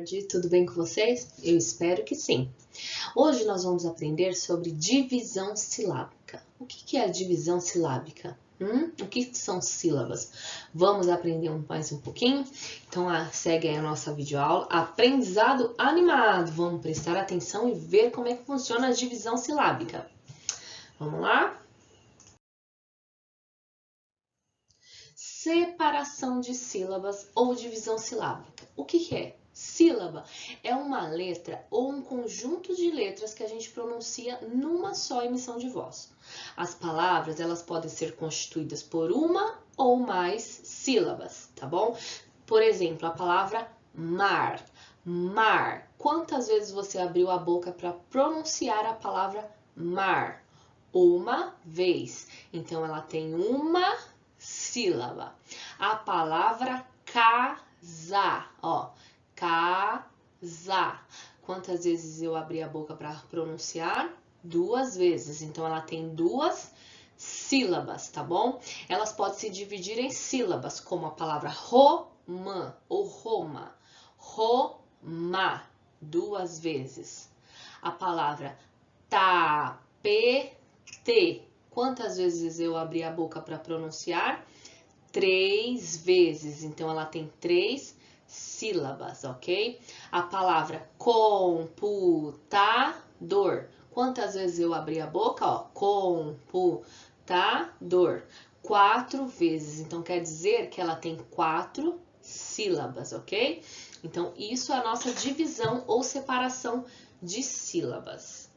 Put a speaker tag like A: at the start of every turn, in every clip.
A: tarde, tudo bem com vocês? Eu espero que sim. Hoje nós vamos aprender sobre divisão silábica. O que é a divisão silábica? O que são sílabas? Vamos aprender mais um pouquinho? Então segue aí a nossa videoaula. Aprendizado animado. Vamos prestar atenção e ver como é que funciona a divisão silábica. Vamos lá? Separação de sílabas ou divisão silábica. O que é? Sílaba é uma letra ou um conjunto de letras que a gente pronuncia numa só emissão de voz. As palavras, elas podem ser constituídas por uma ou mais sílabas, tá bom? Por exemplo, a palavra mar. Mar. Quantas vezes você abriu a boca para pronunciar a palavra mar? Uma vez. Então, ela tem uma sílaba. A palavra casar, ó, casar. Quantas vezes eu abri a boca para pronunciar? Duas vezes. Então, ela tem duas sílabas, tá bom? Elas podem se dividir em sílabas, como a palavra romã ou Roma. Roma, duas vezes. A palavra tapete. Quantas vezes eu abri a boca para pronunciar? 3 vezes. Então, ela tem 3 sílabas, ok? A palavra computador. Quantas vezes eu abri a boca? Ó, computador. 4 vezes. Então, quer dizer que ela tem 4 sílabas, ok? Então, isso é a nossa divisão ou separação de sílabas.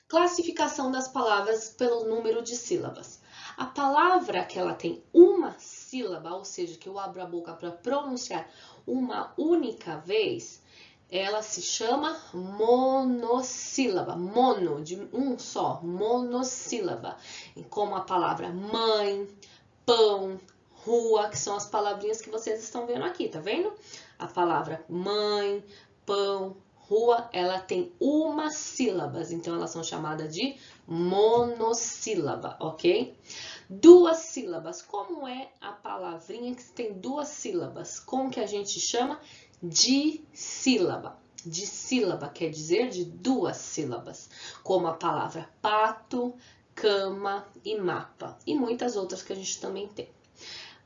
A: Classificação das palavras pelo número de sílabas. A palavra que ela tem uma sílaba, ou seja, que eu abro a boca para pronunciar uma única vez, ela se chama monossílaba. Mono, de um só, monossílaba. Como a palavra mãe, pão, rua, que são as palavrinhas que vocês estão vendo aqui, tá vendo? A palavra mãe, pão, rua, ela tem uma sílaba, então elas são chamadas de monossílaba, ok? Duas sílabas, como é a palavrinha que tem duas sílabas? Como que a gente chama? Dissílaba. Dissílaba quer dizer de duas sílabas, como a palavra pato, cama e mapa, e muitas outras que a gente também tem.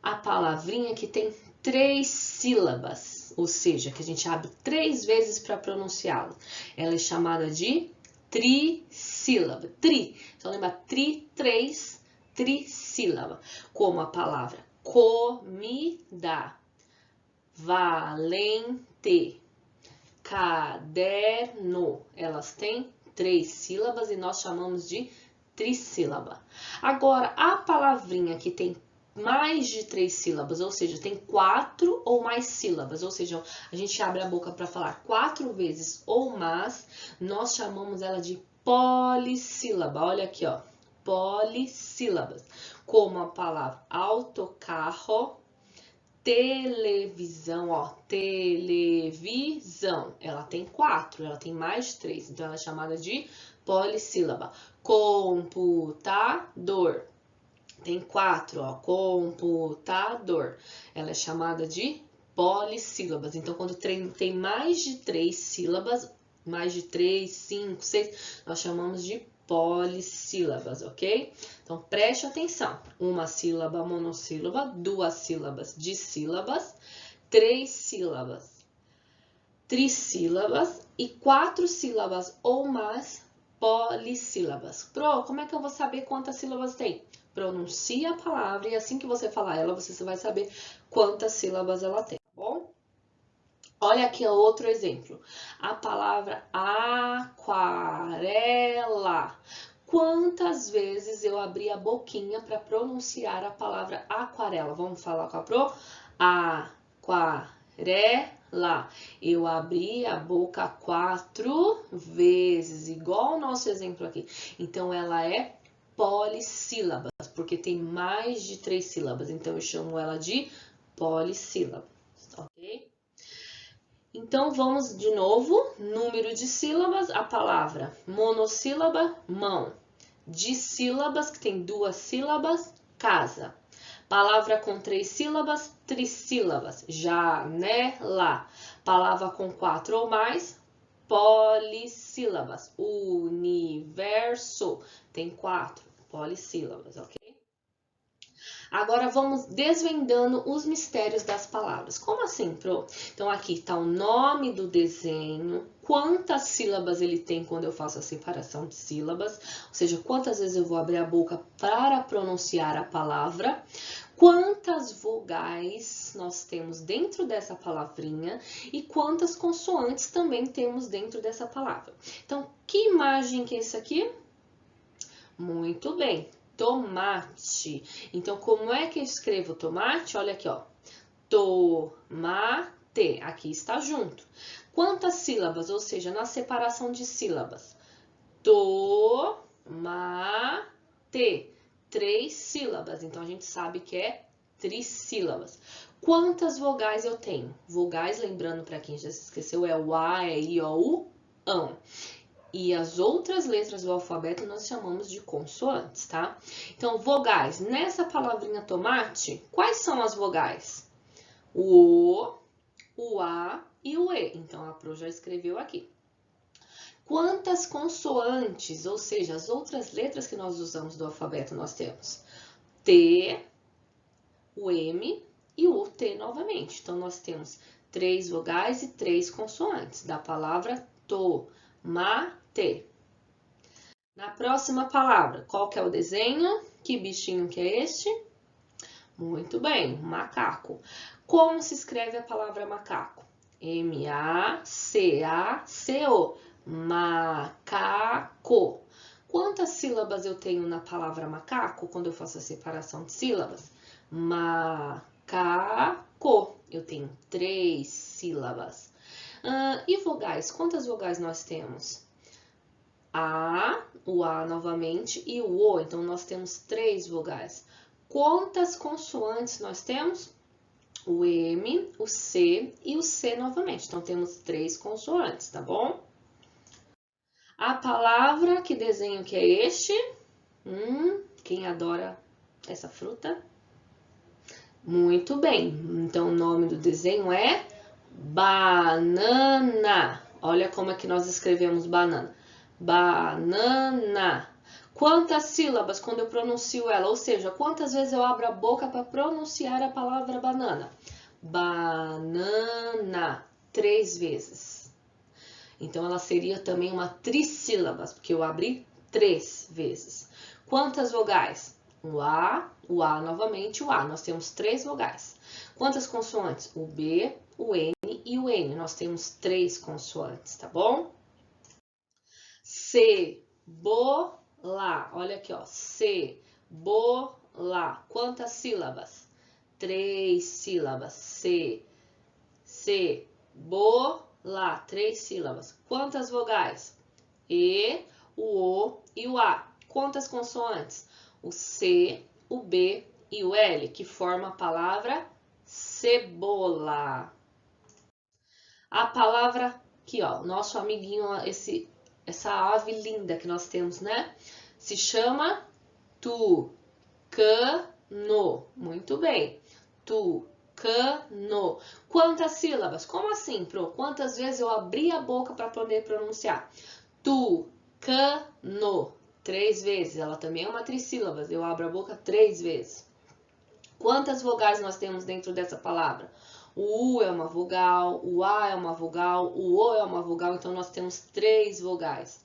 A: A palavrinha que tem 3 sílabas, ou seja, que a gente abre 3 vezes para pronunciá-la. Ela é chamada de trissílaba. Então lembra trissílaba. Como a palavra comida, valente, caderno. Elas têm 3 sílabas e nós chamamos de trissílaba. Agora, a palavrinha que tem mais de 3 sílabas, ou seja, tem 4 ou mais sílabas, ou seja, a gente abre a boca para falar 4 vezes ou mais, nós chamamos ela de polissílaba. Olha aqui, ó, polissílabas, como a palavra autocarro, televisão, ó, televisão, ela tem 4, ela tem mais de 3, então ela é chamada de polissílaba. Computador, tem 4, ó, computador. Ela é chamada de polissílabas. Então, quando tem mais de 3 sílabas, mais de 3, 5, 6, nós chamamos de polissílabas, ok? Então, preste atenção. Uma sílaba monossílaba, 2 sílabas dissílabas, 3 sílabas trissílabas e 4 sílabas ou mais polissílabas. Pro, como é que eu vou saber quantas sílabas tem? Pronuncia a palavra e assim que você falar ela, você vai saber quantas sílabas ela tem, tá bom? Olha aqui outro exemplo. A palavra aquarela. Quantas vezes eu abri a boquinha para pronunciar a palavra aquarela? Vamos falar com a Pro? Aquarela. Eu abri a boca 4 vezes, igual o nosso exemplo aqui. Então, ela é polissílabas, porque tem mais de 3 sílabas, então eu chamo ela de polissílaba, ok? Então, vamos de novo, número de sílabas, a palavra monossílaba, mão, dissílabas, que tem 2 sílabas, casa. Palavra com 3 sílabas, trissílabas, janela. Palavra com 4 ou mais, polissílabas. Universo tem 4 polissílabas, ok? Agora vamos desvendando os mistérios das palavras. Como assim, Pro? Então aqui está o nome do desenho, quantas sílabas ele tem quando eu faço a separação de sílabas, ou seja, quantas vezes eu vou abrir a boca para pronunciar a palavra, quantas vogais nós temos dentro dessa palavrinha e quantas consoantes também temos dentro dessa palavra. Então, que imagem que é isso aqui? Muito bem. Tomate. Então, como é que eu escrevo tomate? Olha aqui, ó. Tomate. Aqui está junto. Quantas sílabas? Ou seja, na separação de sílabas. Tomate. 3 sílabas. Então, a gente sabe que é trissílabas. Quantas vogais eu tenho? Vogais, lembrando para quem já se esqueceu, é o A, é I, O, U, ão. E as outras letras do alfabeto nós chamamos de consoantes, tá? Então, vogais. Nessa palavrinha tomate, quais são as vogais? O A e o E. Então, a Pro já escreveu aqui. Quantas consoantes, ou seja, as outras letras que nós usamos do alfabeto, nós temos? T, o M e o T novamente. Então, nós temos 3 vogais e 3 consoantes da palavra tomate. Na próxima palavra, qual que é o desenho? Que bichinho que é este? Muito bem, macaco. Como se escreve a palavra macaco? M-A-C-A-C-O. Macaco. Quantas sílabas eu tenho na palavra macaco quando eu faço a separação de sílabas? Macaco. Eu tenho 3 sílabas. E vogais? Quantas vogais nós temos? O A novamente e o O. Então, nós temos 3 vogais. Quantas consoantes nós temos? O M, o C e o C novamente. Então, temos 3 consoantes, tá bom? A palavra, que desenho que é este? Quem adora essa fruta? Muito bem. Então, o nome do desenho é banana. Olha como é que nós escrevemos banana. Banana. Quantas sílabas quando eu pronuncio ela? Ou seja, quantas vezes eu abro a boca para pronunciar a palavra banana? Banana. 3 vezes. Então, ela seria também uma trissílaba, porque eu abri 3 vezes. Quantas vogais? O A novamente, o A. Nós temos 3 vogais. Quantas consoantes? O B, o N e o N. Nós temos 3 consoantes, tá bom? Cebola. Olha aqui, ó. Cebola. Quantas sílabas? 3 sílabas. Cebola. 3 sílabas. Quantas vogais? E, o O e o A. Quantas consoantes? O C, o B e o L, que forma a palavra cebola. A palavra aqui, ó, nosso amiguinho, essa ave linda que nós temos, né? Se chama tucano. Muito bem. Tucano. Quantas sílabas? Como assim, Pro? Quantas vezes eu abri a boca para poder pronunciar? Tucano. 3 vezes. Ela também é uma trissílaba. Eu abro a boca 3 vezes. Quantas vogais nós temos dentro dessa palavra? O U é uma vogal, o A é uma vogal, o O é uma vogal, então nós temos 3 vogais.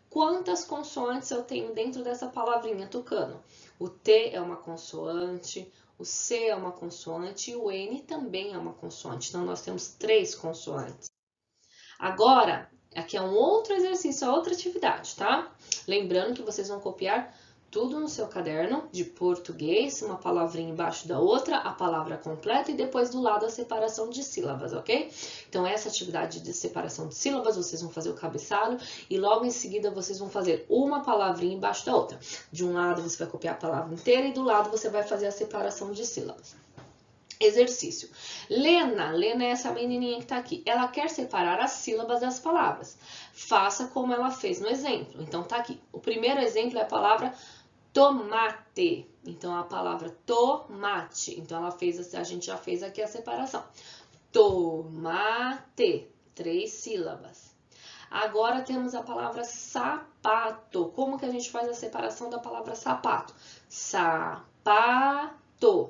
A: Quantas consoantes eu tenho dentro dessa palavrinha tucano? O T é uma consoante, o C é uma consoante e o N também é uma consoante. Então, nós temos 3 consoantes. Agora, aqui é um outro exercício, outra atividade, tá? Lembrando que vocês vão copiar tudo no seu caderno de português, uma palavrinha embaixo da outra, a palavra completa e depois do lado a separação de sílabas, ok? Então, essa atividade de separação de sílabas, vocês vão fazer o cabeçalho e logo em seguida vocês vão fazer uma palavrinha embaixo da outra. De um lado você vai copiar a palavra inteira e do lado você vai fazer a separação de sílabas. Exercício. Lena é essa menininha que tá aqui. Ela quer separar as sílabas das palavras. Faça como ela fez no exemplo. Então, tá aqui. O primeiro exemplo é a palavra tomate. Então, a palavra tomate. Então, a gente já fez aqui a separação. tomate, 3 sílabas. Agora temos a palavra sapato. Como que a gente faz a separação da palavra sapato? Sapato.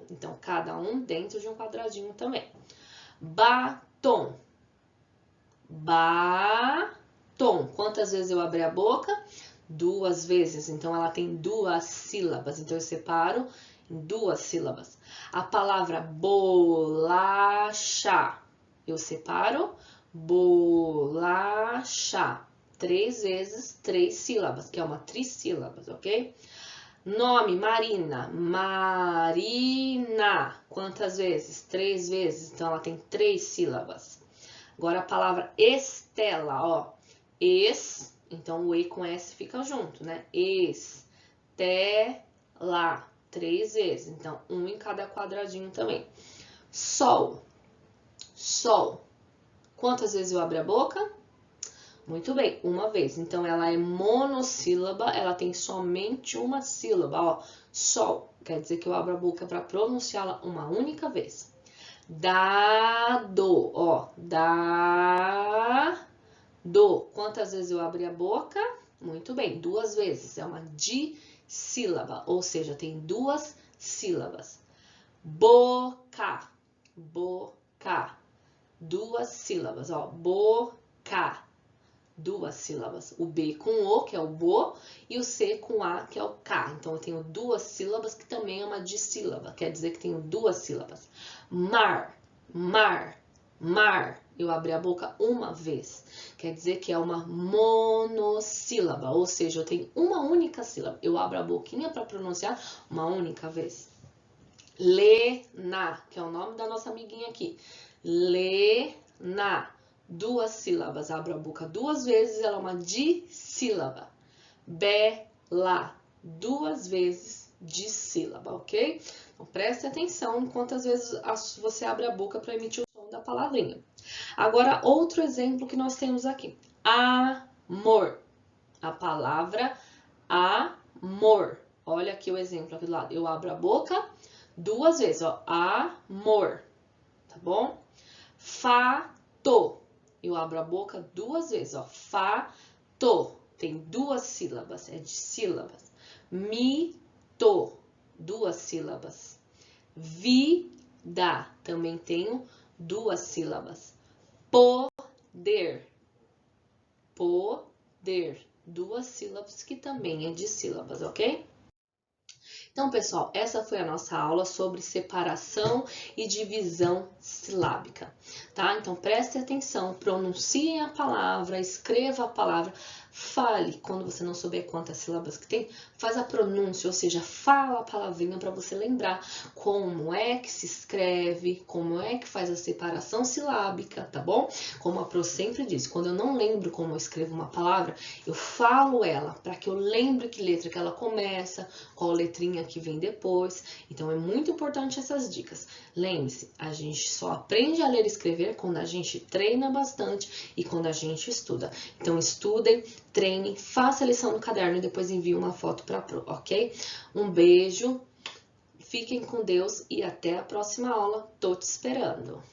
A: Então, cada um dentro de um quadradinho também. Batom. Batom. Quantas vezes eu abri a boca? 2 vezes. Então, ela tem 2 sílabas. Então, eu separo em 2 sílabas. A palavra bolacha. Eu separo bolacha. 3 vezes, 3 sílabas, que é uma trissílabas, ok? Nome, Marina. Marina. Quantas vezes? 3 vezes. Então, ela tem 3 sílabas. Agora, a palavra Estela, ó. Então, o E com S fica junto, né? Estela. 3 vezes. Então, 1 em cada quadradinho também. Sol. Sol. Quantas vezes eu abro a boca? Muito bem, 1 vez. Então, ela é monossílaba, ela tem somente uma sílaba, ó. Sol. Quer dizer que eu abro a boca para pronunciá-la uma única vez. Dado, ó. Dado. Quantas vezes eu abro a boca? Muito bem, 2 vezes. É uma dissílaba, ou seja, tem 2 sílabas. Boca. Boca. 2 sílabas, ó. Boca. 2 sílabas. O B com O, que é o bo, e o C com A, que é o K. Então, eu tenho 2 sílabas, que também é uma dissílaba. Quer dizer que tenho 2 sílabas. Mar. Mar. Mar. Eu abri a boca 1 vez. Quer dizer que é uma monossílaba. Ou seja, eu tenho uma única sílaba. Eu abro a boquinha para pronunciar uma única vez. Lena, que é o nome da nossa amiguinha aqui. Lena. 2 sílabas. Abro a boca 2 vezes, ela é uma dissílaba. Bela. 2 vezes dissílaba, ok? Então, preste atenção em quantas vezes você abre a boca para emitir o som da palavrinha. Agora, outro exemplo que nós temos aqui. Amor. A palavra amor. Olha aqui o exemplo aqui do lado. Eu abro a boca 2 vezes, ó. Amor. Tá bom? Fato. Eu abro a boca 2 vezes, ó. Fato. Tem 2 sílabas, é de sílabas. Mito. 2 sílabas. Vida. Também tenho 2 sílabas. Poder. Poder. 2 sílabas, que também é de sílabas, ok? Então, pessoal, essa foi a nossa aula sobre separação e divisão silábica, tá? Então, preste atenção, pronuncie a palavra, escreva a palavra, fale. Quando você não souber quantas sílabas que tem, faz a pronúncia, ou seja, fala a palavrinha para você lembrar como é que se escreve, como é que faz a separação silábica, tá bom? Como a Pro sempre diz, quando eu não lembro como eu escrevo uma palavra, eu falo ela, para que eu lembre que letra que ela começa, qual letrinha que vem depois. Então, é muito importante essas dicas. Lembre-se, a gente só aprende a ler e escrever quando a gente treina bastante e quando a gente estuda. Então, estudem, treinem, faça a lição no caderno e depois envie uma foto para a Pro, ok? Um beijo, fiquem com Deus e até a próxima aula. Tô te esperando!